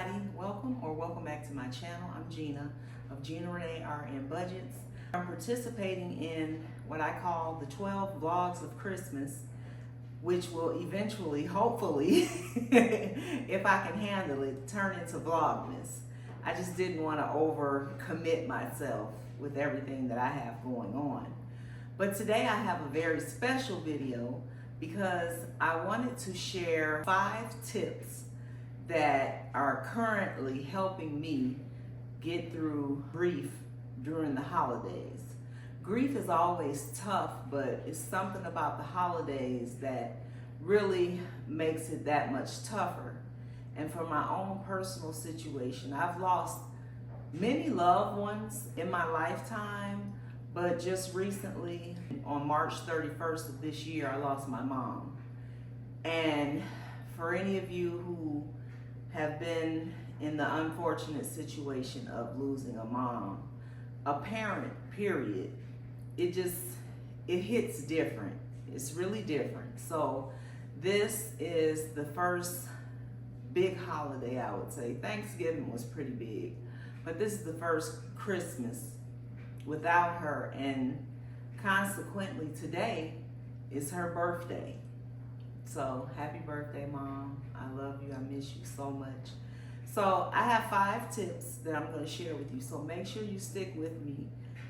everybody, welcome back to my channel. I'm Gina of Gina Renee RN Budgets. I'm participating in what I call the 12 vlogs of Christmas, which will eventually, hopefully, if I can handle it, turn into Vlogmas. I just didn't want to overcommit myself with everything that I have going on. But today I have a very special video because I wanted to share 5 tips that are currently helping me get through grief during the holidays. Grief is always tough, but it's something about the holidays that really makes it that much tougher. And for my own personal situation, I've lost many loved ones in my lifetime, but just recently, on March 31st of this year, I lost my mom. And for any of you who have been in the unfortunate situation of losing a mom, a parent, period, it hits different. It's really different. So this is the first big holiday, I would say. Thanksgiving was pretty big, but this is the first Christmas without her, and consequently today is her birthday. So happy birthday, Mom. I love you. I miss you so much. So I have 5 tips that I'm going to share with you. So make sure you stick with me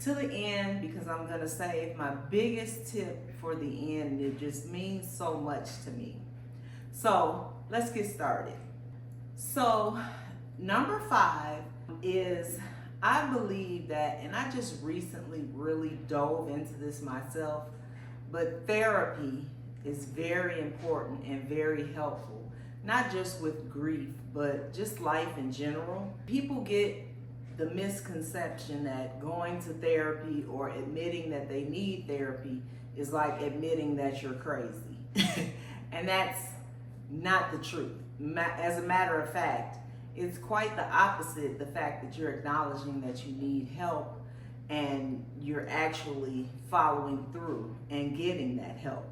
to the end, because I'm going to save my biggest tip for the end. It just means so much to me. So let's get started. So number 5 is, I believe that, and I just recently really dove into this myself, but therapy is very important and very helpful, not just with grief, but just life in general. People get the misconception that going to therapy or admitting that they need therapy is like admitting that you're crazy. And that's not the truth. As a matter of fact, it's quite the opposite, the fact that you're acknowledging that you need help and you're actually following through and getting that help.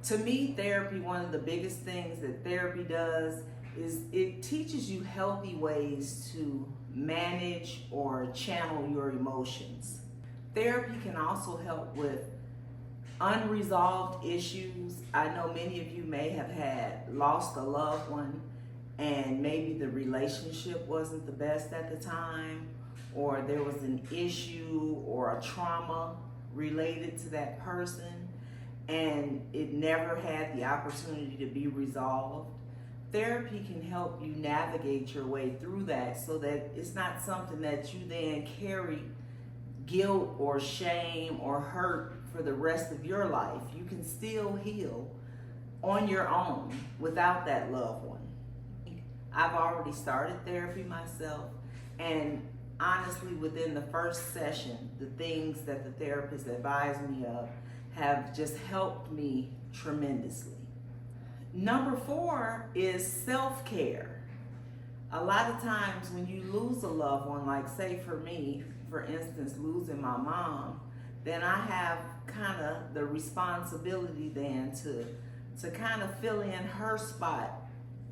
To me, therapy, one of the biggest things that therapy does is it teaches you healthy ways to manage or channel your emotions. Therapy can also help with unresolved issues. I know many of you may have lost a loved one, and maybe the relationship wasn't the best at the time, or there was an issue or a trauma related to that person, and it never had the opportunity to be resolved. Therapy can help you navigate your way through that so that it's not something that you then carry guilt or shame or hurt for the rest of your life. You can still heal on your own without that loved one. I've already started therapy myself, and honestly, within the first session, the things that the therapist advised me of have just helped me tremendously. Number 4 is self-care. A lot of times when you lose a loved one, like say for me, for instance, losing my mom, then I have kind of the responsibility then to kind of fill in her spot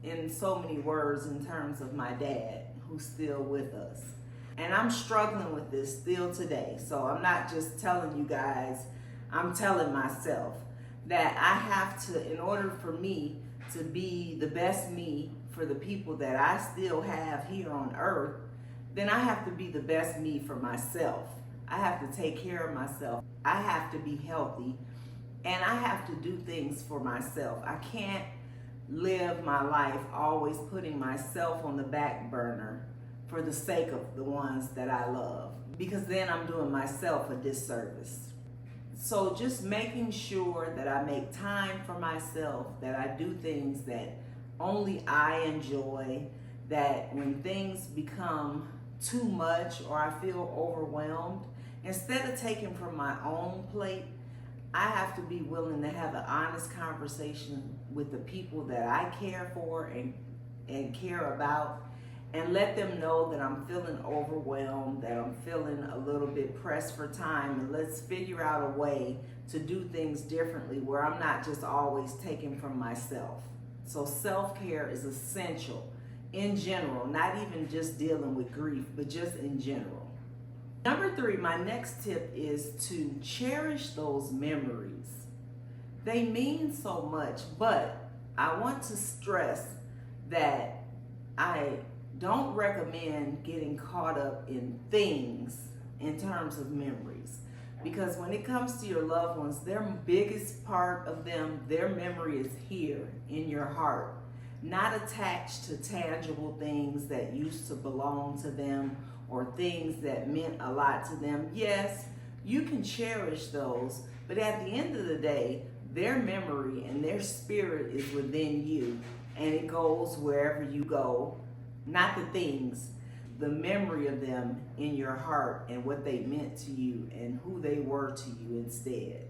in so many words in terms of my dad, who's still with us. And I'm struggling with this still today. So I'm not just telling you guys, I'm telling myself that I have to, in order for me to be the best me for the people that I still have here on earth, then I have to be the best me for myself. I have to take care of myself. I have to be healthy, and I have to do things for myself. I can't live my life always putting myself on the back burner for the sake of the ones that I love, because then I'm doing myself a disservice. So just making sure that I make time for myself, that I do things that only I enjoy, that when things become too much or I feel overwhelmed, instead of taking from my own plate, I have to be willing to have an honest conversation with the people that I care for and care about, and let them know that I'm feeling overwhelmed, that I'm feeling a little bit pressed for time, and let's figure out a way to do things differently where I'm not just always taking from myself. So self-care is essential in general, not even just dealing with grief, but just in general. Number 3, my next tip is to cherish those memories. They mean so much, but I want to stress that I don't recommend getting caught up in things in terms of memories. Because when it comes to your loved ones, their biggest part of them, their memory is here in your heart, not attached to tangible things that used to belong to them or things that meant a lot to them. Yes, you can cherish those, but at the end of the day, their memory and their spirit is within you, and it goes wherever you go, not the things, the memory of them in your heart and what they meant to you and who they were to you instead.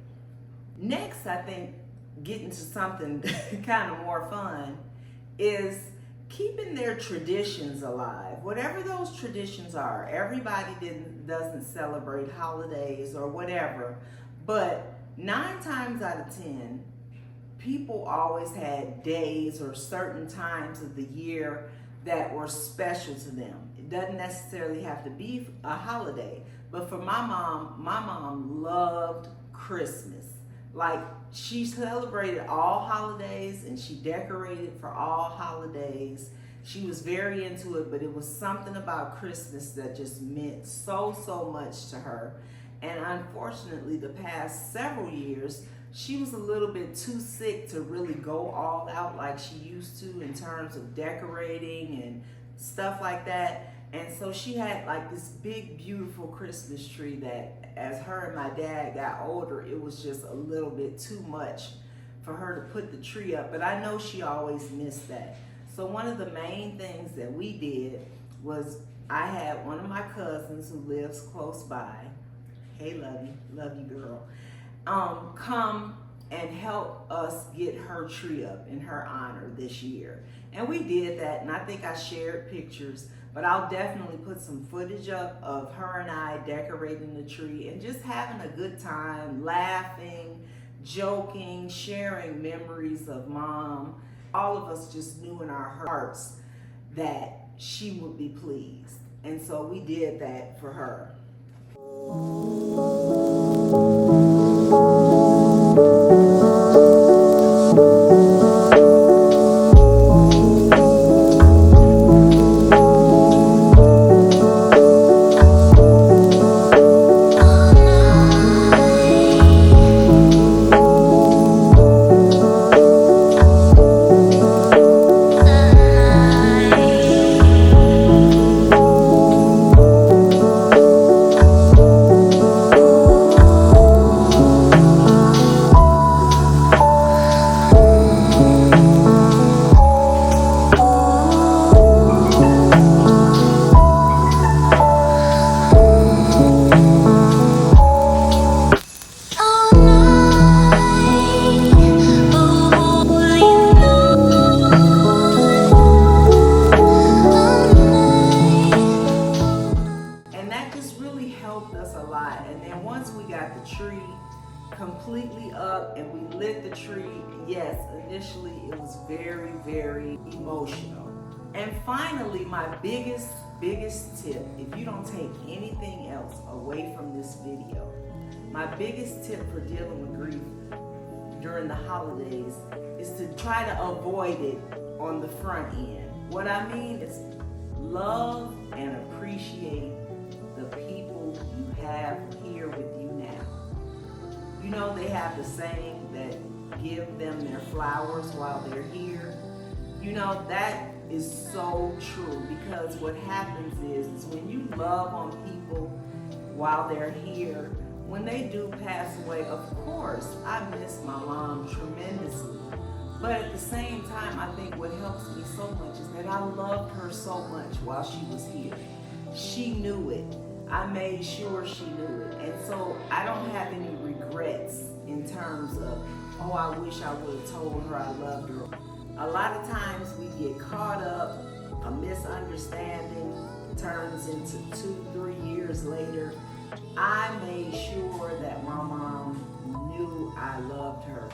Next, I think getting to something kind of more fun is keeping their traditions alive. Whatever those traditions are, everybody doesn't celebrate holidays or whatever, but 9 times out of 10, people always had days or certain times of the year that were special to them. It doesn't necessarily have to be a holiday, but for my mom loved Christmas. Like, she celebrated all holidays and she decorated for all holidays. She was very into it, but it was something about Christmas that just meant so much to her. And unfortunately, the past several years, she was a little bit too sick to really go all out like she used to in terms of decorating and stuff like that. And so she had like this big, beautiful Christmas tree that as her and my dad got older, it was just a little bit too much for her to put the tree up. But I know she always missed that. So one of the main things that we did was I had one of my cousins who lives close by, hey love you girl, come and help us get her tree up in her honor this year. And we did that, and I think I shared pictures, but I'll definitely put some footage up of her and I decorating the tree and just having a good time, laughing, joking, sharing memories of Mom. All of us just knew in our hearts that she would be pleased. And so we did that for her. Completely up and we lit the tree, yes, initially it was very emotional. And finally, my biggest tip, if you don't take anything else away from this video, my biggest tip for dealing with grief during the holidays is to try to avoid it on the front end. What I mean is love and appreciate the people you have here with you now. You know, they have the saying that give them their flowers while they're here. You know, that is so true, because what happens is when you love on people while they're here, when they do pass away, of course, I miss my mom tremendously. But at the same time, I think what helps me so much is that I loved her so much while she was here. She knew it. I made sure she knew it. And so I don't have any regrets in terms of, oh, I wish I would have told her I loved her. A lot of times we get caught up, a misunderstanding turns into 2-3 years later. I made sure that my mom knew I loved her.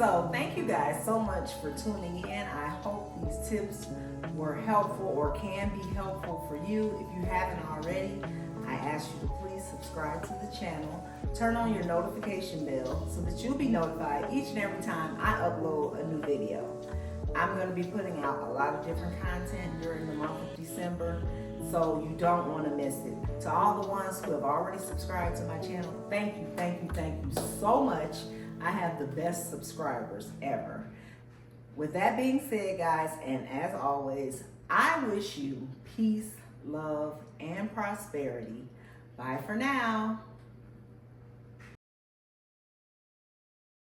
So thank you guys so much for tuning in. I hope these tips were helpful or can be helpful for you. If you haven't already, I ask you to please subscribe to the channel. Turn on your notification bell so that you'll be notified each and every time I upload a new video. I'm going to be putting out a lot of different content during the month of December, so you don't want to miss it. To all the ones who have already subscribed to my channel, thank you, thank you, thank you so much. I have the best subscribers ever. With that being said, guys, and as always, I wish you peace, love, and prosperity. Bye for now.